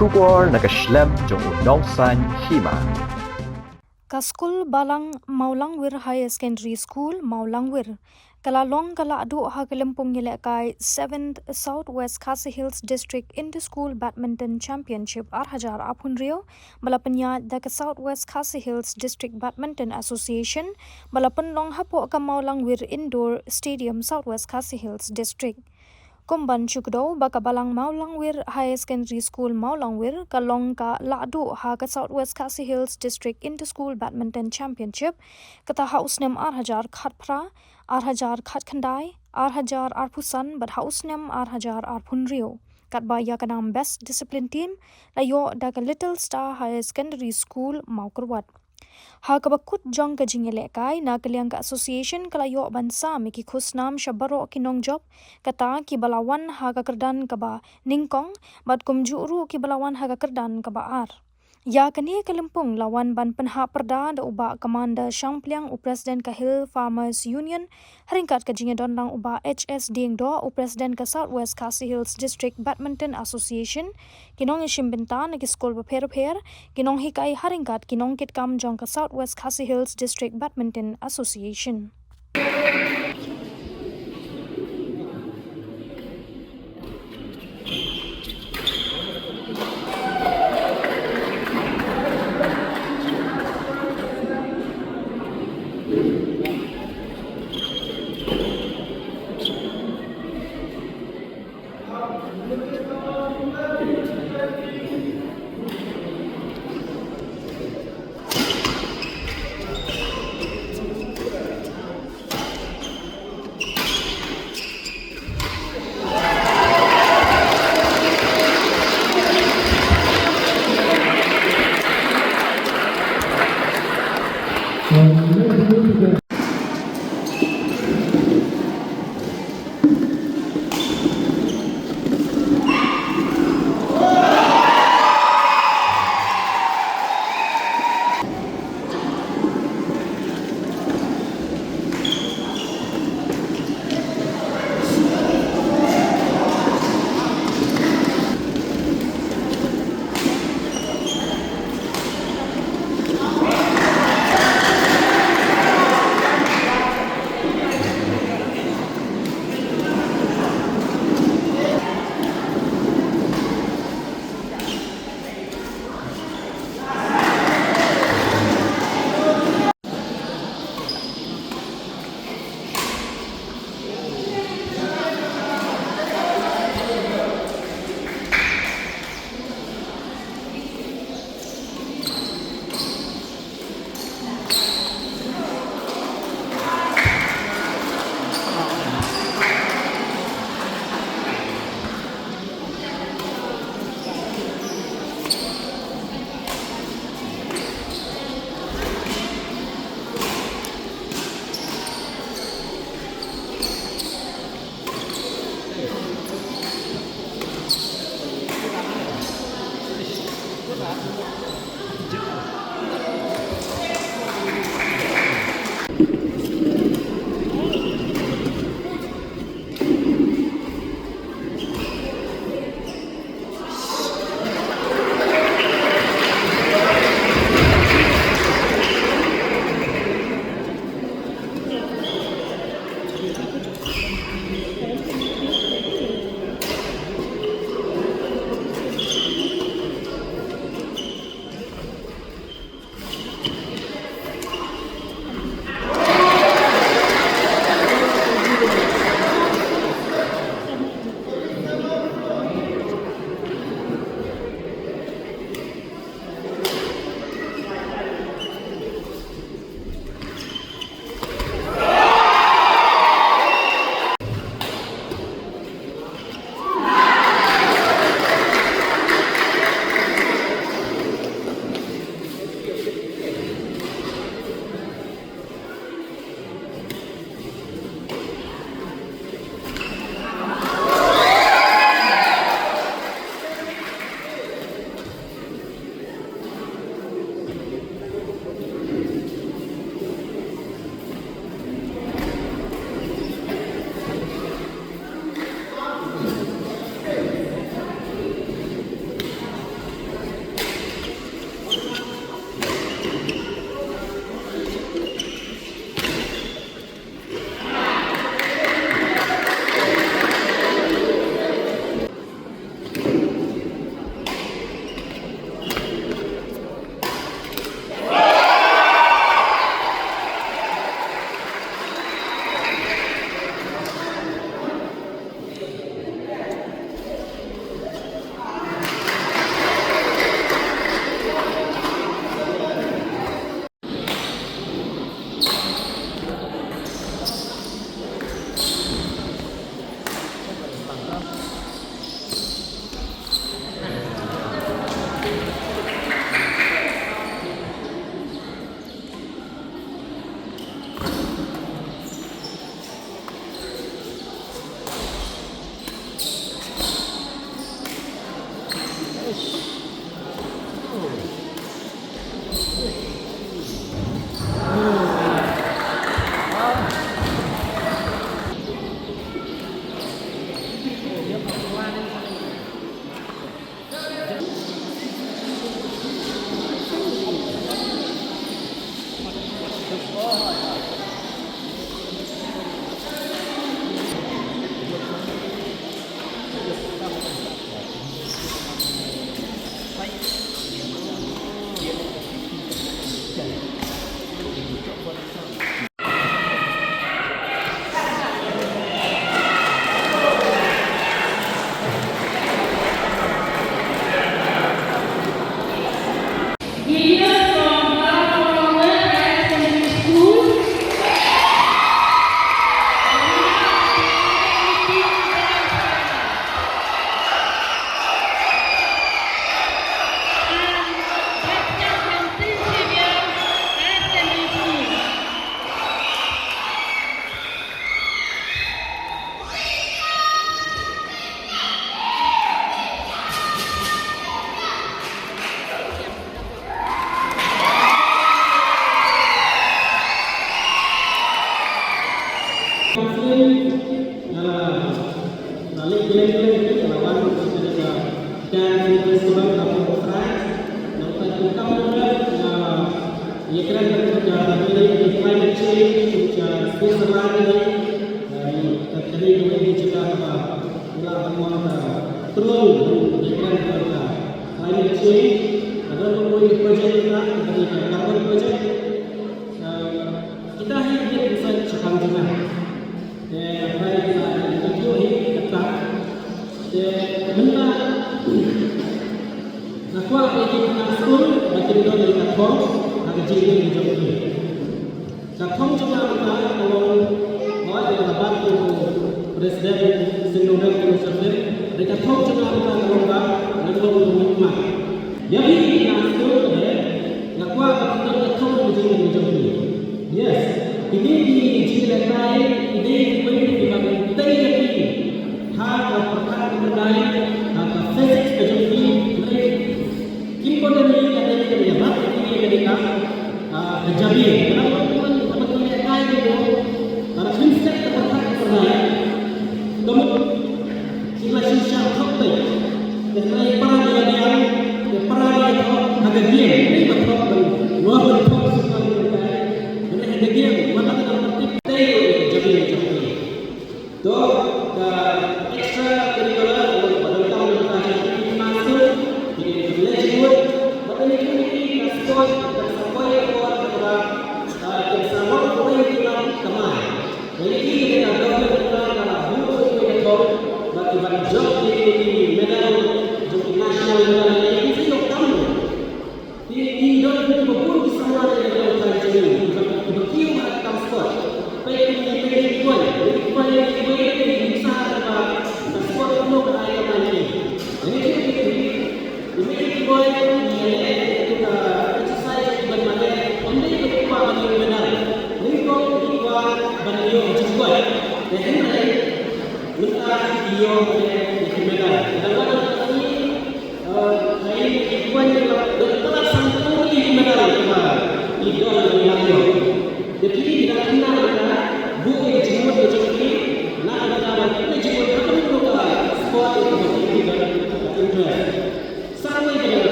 Shubor nakaslem jong unongsan hima. Ka school Balang Maulangwir Higher Secondary School Maulangwir Kalalong kala adu ha kelempung kai 7th Southwest Khasi Hills District Inter-School Badminton Championship Arhajar Apun Rio balapenya da Southwest Khasi Hills District Badminton Association balapan long hapo ka Maulangwir Indoor Stadium Southwest Khasi Hills District Kumban Chukdo baka Balang Maulangwir Higher Secondary School Maulangwir kalong ka ladu ha ka Southwest Khasi Hills District Inter-School Badminton Championship kata hausnem Arhajar Khatpra Arhajar Khatkhandai Arhajar Arpusan but hausnem Arhajar Arpunrio kat baya kanam Best Discipline Team layo da ka Little Star Higher Secondary School Maukerwat ha kabakut jong ka jingele kai na kaliang ka association kalayo bansa miki khusnam shabaro kinong job kata ki balawan ha ka kerdan ka ba ningkong bat kumjuru ki balawan ha ka kerdan ka ba ar ya kani kalimpung lawan ban penha perda da uba commander Shampliang u president ka Hill Farmers Union haringkat ka jinge don lang uba HS ding do u president ka Southwest Khasi Hills District Badminton Association kinong ishimbinta na ki school ba pher kinong hikai haringkat kinong kit kam jong ka Southwest Khasi Hills District Badminton Association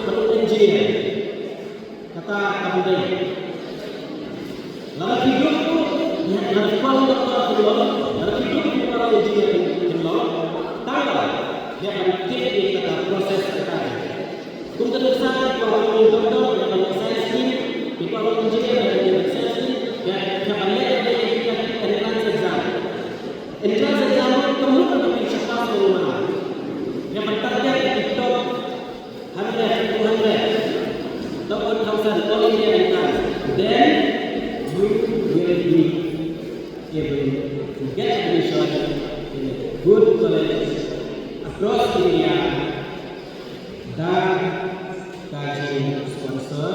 menurut engineer kata kamu lalu hidup tu lalu kalau doktor kedua lalu hidup di para engineer kedua tahu dia akan cek kata proses kata untuk besar kalau doktor yang akan saya sini di para engineer yang akan saya sini yang akan lihat dia entrance exam kamu akan mencapai semua yang bertarget di top 100, 200, top 1000 all India entrance. Then you will be able to get admission in a good college across India dan kaji sponsor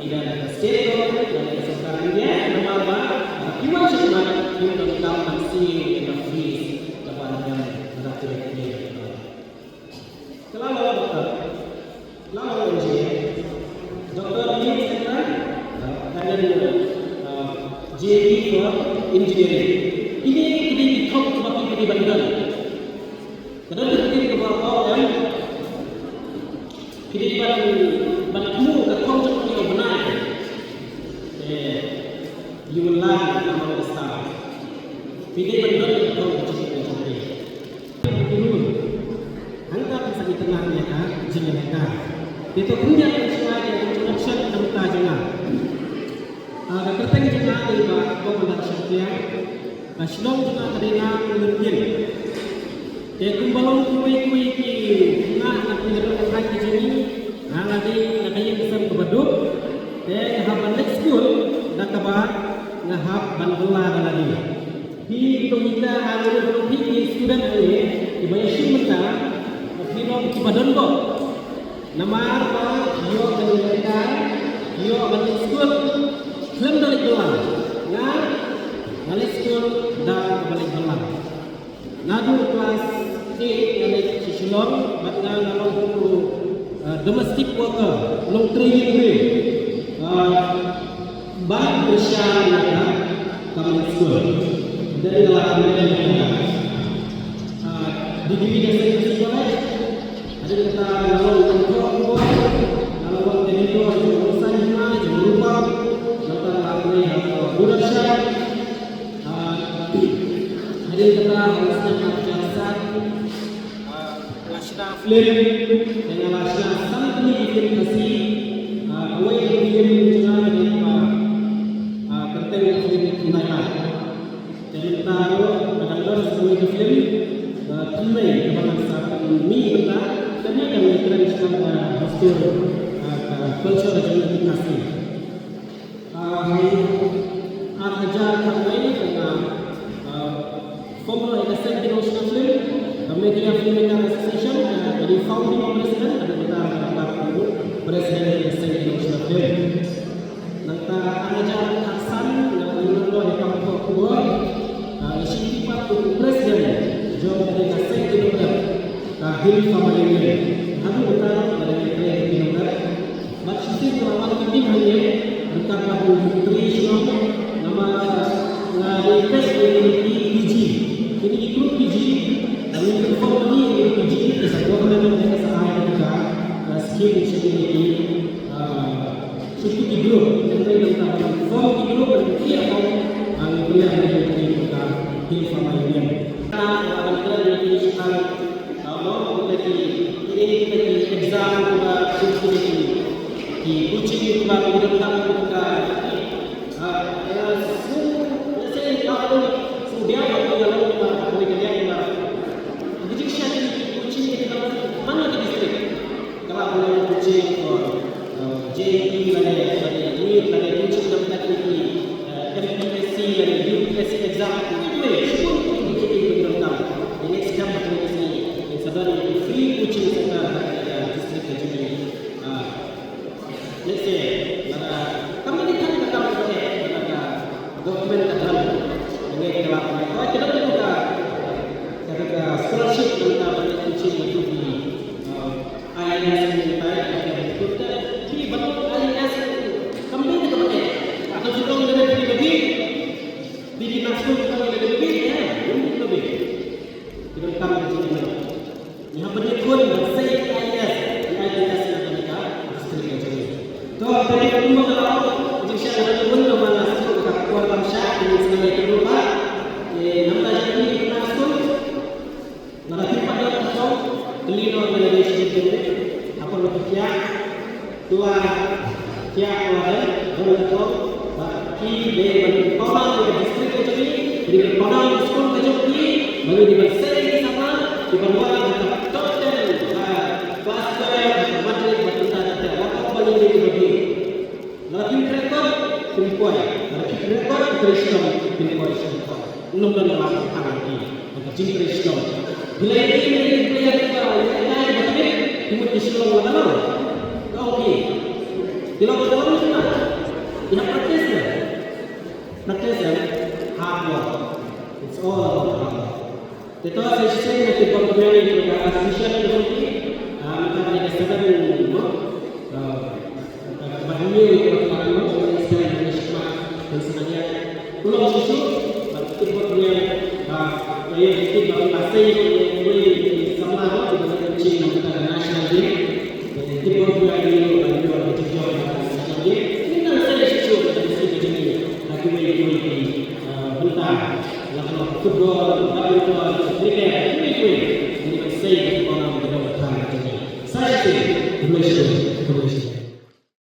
tidak ada state government dan sekarang India nama Iwan Sharma yang tentang masih in the fees kepada yang terakhir ini. Kalau engineer, doktor ini sekarang ada JD for engineering. Ini di top seperti di Bandung. Kadang kita beberapa orang kita bantu ke konsep yang benar. You will learn about the stuff. Pilih Bandung itu engineering. Angkat bisa ditengahnya jenaka. Itu punya sesuatu yang connection tentang jenaka. Kertas jenaka itu komandan Syariah. Nasional juga terina menurutnya. Dia kumbalong kuih ki nak penyeluruhan kaki jeni. Lagi nakaya bisa berbaduk. Dia haban next school nak kabar ngahap banbela lagi. Di kita ada student ini dibayar simenta. Film Cipadon kok. Nama apa? Yo menyelenggarakan, yo balik sekolah, film balik keluar. Nah, balik sekolah dan balik keluar. Nadu kelas A balik Sisilong, batang lawan dulu domestic worker, long training ni. Balik bersama mereka balik sekolah. Dari dalam mereka di bidang sekolah. Ada kata lalu untuk itu urusan mana jangan lupa kata lalu budaya ada kata harusnya kebiasaan nasional film dengan nasional sangat diimplementasi awal film juga dari kertas film Indonesia jadi tahu kadang-kadang semua film tunai kebangsaan ini benar. Kami akan menjelaskan postur culture dan edukasi. Ajar kami dengan former Indonesian International Film, Media Filmmaker Association, dari founding president ada kita presiden Indonesian International Film. Nanti ajar Hasan yang menurut yang kamu kuat, isi sifat presiden jawab dari Indonesian International Kahil Famayunya. Kami bertanya kepada mereka yang diminta. Maksudnya perawat tim hanya berkat pada nutrition nama request dari PG. Jadi ikut PG dan inform ini PG disebut dengan kesalahan juga skill disability suatu grup yang tentang form grup berarti apa yang dari kita Kahil Famayunya. Kita akan dari ini exam juga di kucing itu baru tentang juga saya tahu sudah apa yang boleh kerja jadi saya kucing itu mana di distrik kalau boleh kucing JP lagi kucing dapat ini MPSC dan UPSC exam itu semua ini exam sebenarnya free coaching center ada distrik Kejuni. Let's say, kami ni kan kita boleh dokumen dalam dengan kelapa. Kalau kita juga ketika scholarship kita boleh coaching itu di IIS kita kita di betul IIS kami ni kita boleh atau kita boleh lebih di dinas kita boleh lebih ya lebih kita kami di sini. Yang berikut saya IIS Padang di distrik kecil di Padang sekolah kecil bagi di seri sama di bawah kita total kelas saya materi bertentang dengan apa bagi di bagi lagi rekod pinpoint lagi rekod Krishna pinpoint nombor dalam tangan ini untuk jin Krishna bila ini dia kita bagi timut di sekolah mana oke bila berdoa kita tidak practice hard work. It's all about hard work. Kita sesi nanti berbicara tentang asisten seperti kita ada sekarang bahagia untuk orang sekarang ini semua dan sebenarnya pulau susu kita berbicara yang kita bahasa yang boleh sama di dalam Cina kita national day dan kita berbicara di dalam tujuan national day ini kan saya susu dari sini lagi bentar lalu football, badminton, cricket, ini saya orang berdua tangan ini. Saya sih Malaysia.